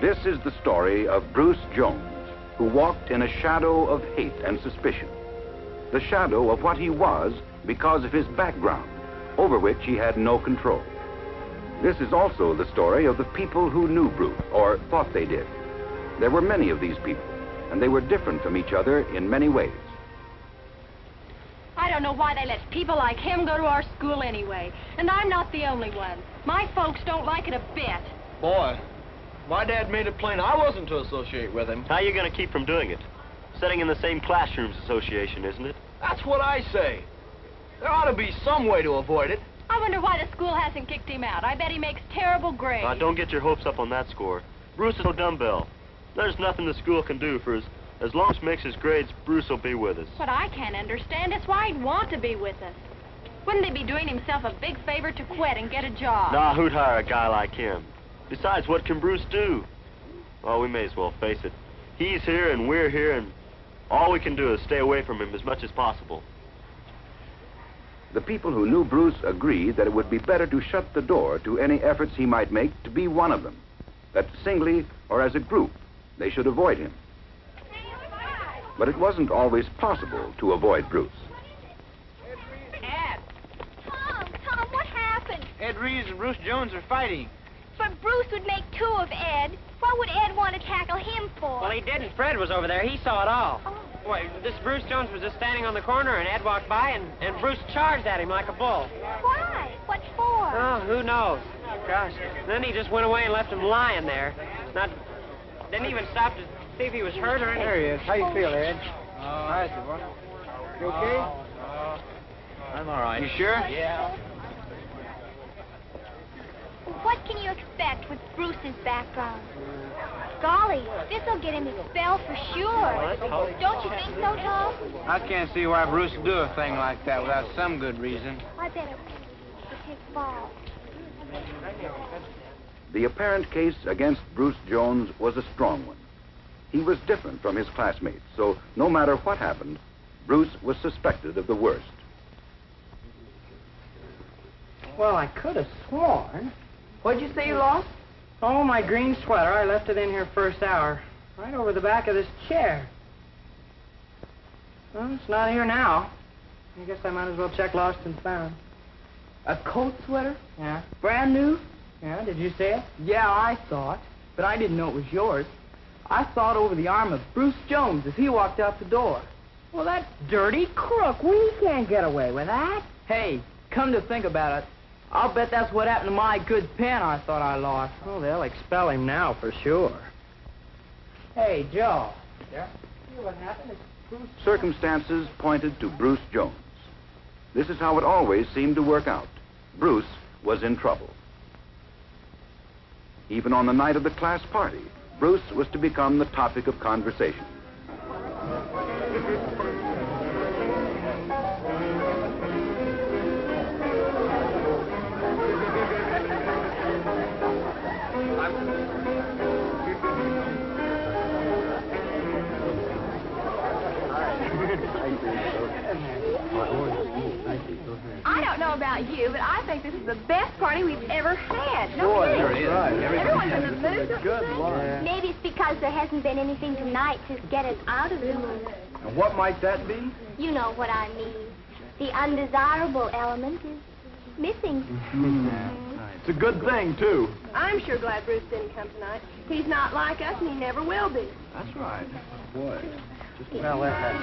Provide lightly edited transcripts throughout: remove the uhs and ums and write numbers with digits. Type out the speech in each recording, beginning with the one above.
This is the story of Bruce Jones, who walked in a shadow of hate and suspicion. The shadow of what he was because of his background, over which he had no control. This is also the story of the people who knew Bruce, or thought they did. There were many of these people, and they were different from each other in many ways. I don't know why they let people like him go to our school anyway. And I'm not the only one. My folks don't like it a bit. Boy, my dad made it plain I wasn't to associate with him. How are you going to keep from doing it? Sitting in the same classrooms association, isn't it? That's what I say. There ought to be some way to avoid it. I wonder why the school hasn't kicked him out. I bet he makes terrible grades. Now, don't get your hopes up on that score. Bruce is no dumbbell. There's nothing the school can do for us. As long as he makes his grades, Bruce will be with us. What I can't understand is why he'd want to be with us. Wouldn't he be doing himself a big favor to quit and get a job? Nah, who'd hire a guy like him? Besides, what can Bruce do? Well, we may as well face it. He's here and we're here, and all we can do is stay away from him as much as possible. The people who knew Bruce agreed that it would be better to shut the door to any efforts he might make to be one of them, that singly or as a group they should avoid him. But it wasn't always possible to avoid Bruce. Ed! Tom, what happened? Ed Reeves and Bruce Jones are fighting. But Bruce would make two of Ed. What would Ed want to tackle him for? Well, he didn't. Fred was over there. He saw it all. Oh. Why, this Bruce Jones was just standing on the corner, and Ed walked by, and Bruce charged at him like a bull. Why? What for? Oh, who knows? Gosh. Then he just went away and left him lying there. Not, didn't even stop to see if he was hurt or anything. There he is. How you feel, Ed? All right, boy. You okay? I'm all right. You sure? Yeah. What can you expect with Bruce's background? Golly, this'll get him expelled for sure. Don't you think so, Tom? I can't see why Bruce would do a thing like that without some good reason. I better take Bob. The apparent case against Bruce Jones was a strong one. He was different from his classmates, so no matter what happened, Bruce was suspected of the worst. Well, I could have sworn. What'd you say you lost? Oh, my green sweater. I left it in here first hour. Right over the back of this chair. Well, it's not here now. I guess I might as well check lost and found. A coat sweater? Yeah. Brand new? Yeah, did you see it? Yeah, I saw it, but I didn't know it was yours. I saw it over the arm of Bruce Jones as he walked out the door. Well, that dirty crook. We can't get away with that. Hey, come to think about it, I'll bet that's what happened to my good pen I thought I lost. Oh, they'll expel him now for sure. Hey, Joe. Yeah? See what happened? Circumstances pointed to Bruce Jones. This is how it always seemed to work out. Bruce was in trouble. Even on the night of the class party, Bruce was to become the topic of conversation. I don't know about you, but I think this is the best party we've ever had. No Boy, kidding. there it is. Right. Everyone's in the mood. Good Lord. Yeah. Maybe it's because there hasn't been anything tonight to get us out of the mood. And what might that be? You know what I mean. The undesirable element is missing. It's a good thing, too. I'm sure glad Bruce didn't come tonight. He's not like us, and he never will be. That's right. Boy. Well, let that.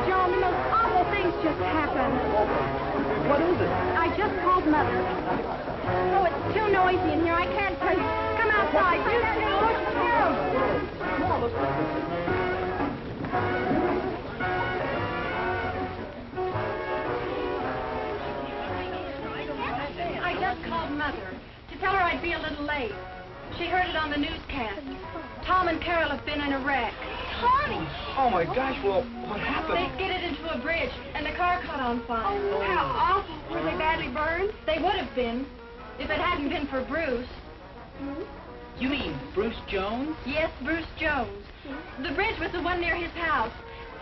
John, the most awful things just happened. What is it? I just called Mother. Oh, it's too noisy in here. I can't tell you. Come outside. You I just called Mother to tell her I'd be a little late. She heard it on the newscast. Tom and Carol have been in a wreck. Tommy! Oh, my gosh, well, what happened? They skidded into a bridge, and the car caught on fire. Oh, how awful. Were they badly burned? They would have been, if it hadn't been for Bruce. You mean Bruce Jones? Yes, Bruce Jones. The bridge was the one near his house.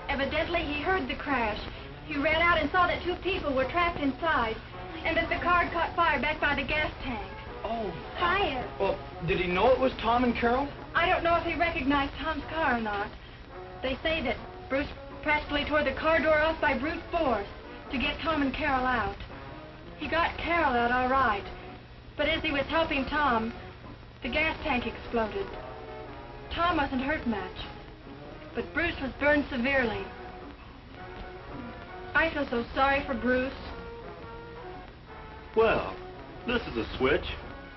Evidently, he heard the crash. He ran out and saw that 2 people were trapped inside, and that the car caught fire back by the gas tank. Oh. Fire. Well, did he know it was Tom and Carol? I don't know if he recognized Tom's car or not. They say that Bruce practically tore the car door off by brute force to get Tom and Carol out. He got Carol out all right, but as he was helping Tom, the gas tank exploded. Tom wasn't hurt much, but Bruce was burned severely. I feel so sorry for Bruce. Well, this is a switch.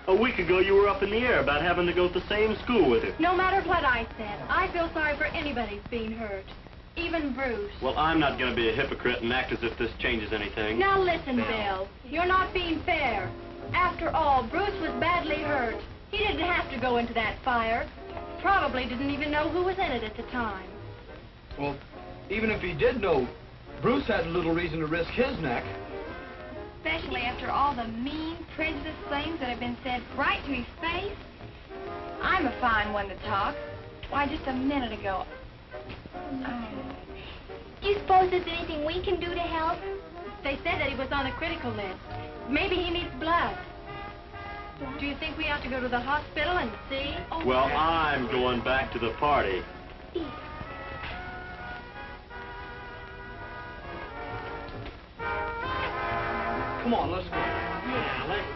A week ago, you were up in the air about having to go to the same school with him. No matter what I said, I feel sorry for anybody who's being hurt, even Bruce. Well, I'm not going to be a hypocrite and act as if this changes anything. Now listen, Bill. You're not being fair. After all, Bruce was badly hurt. He didn't have to go into that fire. Probably didn't even know who was in it at the time. Well, even if he did know, Bruce had little reason to risk his neck. Especially after all the mean, prejudiced things that have been said right to his face. I'm a fine one to talk. Why, just a minute ago. Do you suppose there's anything we can do to help? They said that he was on the critical list. Maybe he needs blood. Do you think we ought to go to the hospital and see? Oh, Well, I'm going back to the party. Come on, let's go. Yeah, let's...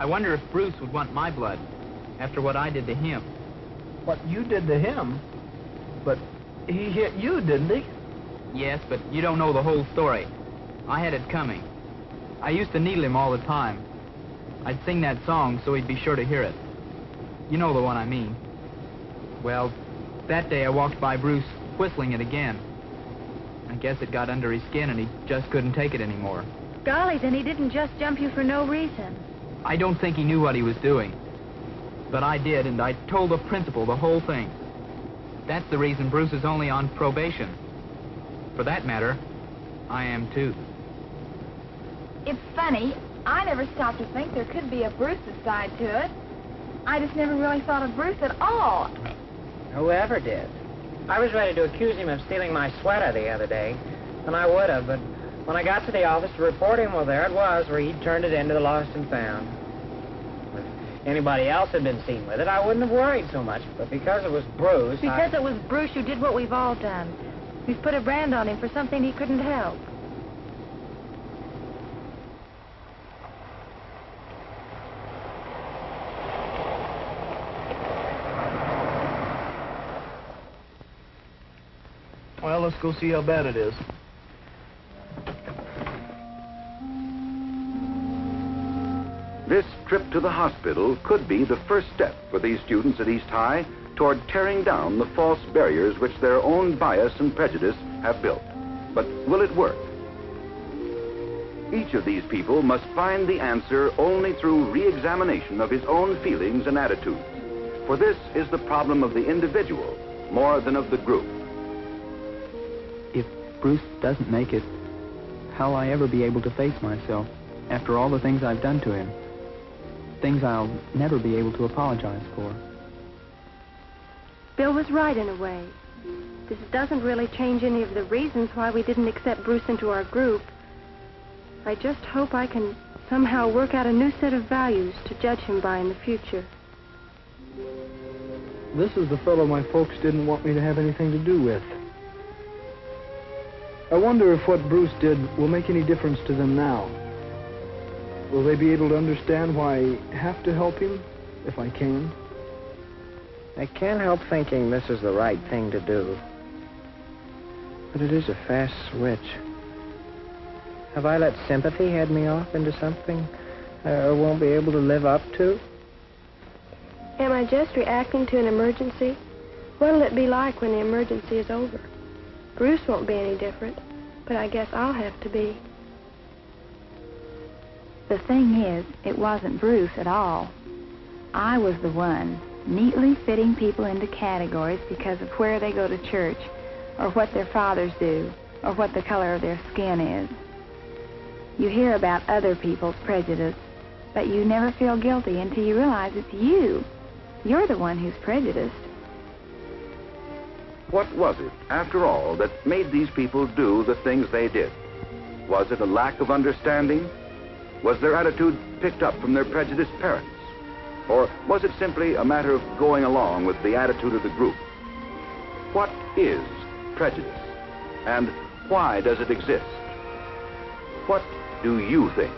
I wonder if Bruce would want my blood after what I did to him. What you did to him? But he hit you, didn't he? Yes, but you don't know the whole story. I had it coming. I used to needle him all the time. I'd sing that song so he'd be sure to hear it. You know the one I mean. Well, that day I walked by Bruce whistling it again. I guess it got under his skin and he just couldn't take it anymore. Golly, then he didn't just jump you for no reason. I don't think he knew what he was doing. But I did, and I told the principal the whole thing. That's the reason Bruce is only on probation. For that matter, I am too. It's funny. I never stopped to think there could be a Bruce's side to it. I just never really thought of Bruce at all. Whoever did. I was ready to accuse him of stealing my sweater the other day, and I would have, but when I got to the office to report him, well, there it was, where he'd turned it into the lost and found. If anybody else had been seen with it, I wouldn't have worried so much, but because it was Bruce, Because it was Bruce who did what we've all done. We've put a brand on him for something he couldn't help. Well, let's go see how bad it is. This trip to the hospital could be the first step for these students at East High toward tearing down the false barriers which their own bias and prejudice have built. But will it work? Each of these people must find the answer only through re-examination of his own feelings and attitudes. For this is the problem of the individual more than of the group. If Bruce doesn't make it, how'll I ever be able to face myself after all the things I've done to him? Things I'll never be able to apologize for. Bill was right in a way. This doesn't really change any of the reasons why we didn't accept Bruce into our group. I just hope I can somehow work out a new set of values to judge him by in the future. This is the fellow my folks didn't want me to have anything to do with. I wonder if what Bruce did will make any difference to them now. Will they be able to understand why I have to help him, if I can? I can't help thinking this is the right thing to do. But it is a fast switch. Have I let sympathy head me off into something I won't be able to live up to? Am I just reacting to an emergency? What'll it be like when the emergency is over? Bruce won't be any different, but I guess I'll have to be. The thing is, it wasn't Bruce at all. I was the one neatly fitting people into categories because of where they go to church, or what their fathers do, or what the color of their skin is. You hear about other people's prejudice, but you never feel guilty until you realize it's you. You're the one who's prejudiced. What was it, after all, that made these people do the things they did? Was it a lack of understanding? Was their attitude picked up from their prejudiced parents? Or was it simply a matter of going along with the attitude of the group? What is prejudice? And why does it exist? What do you think?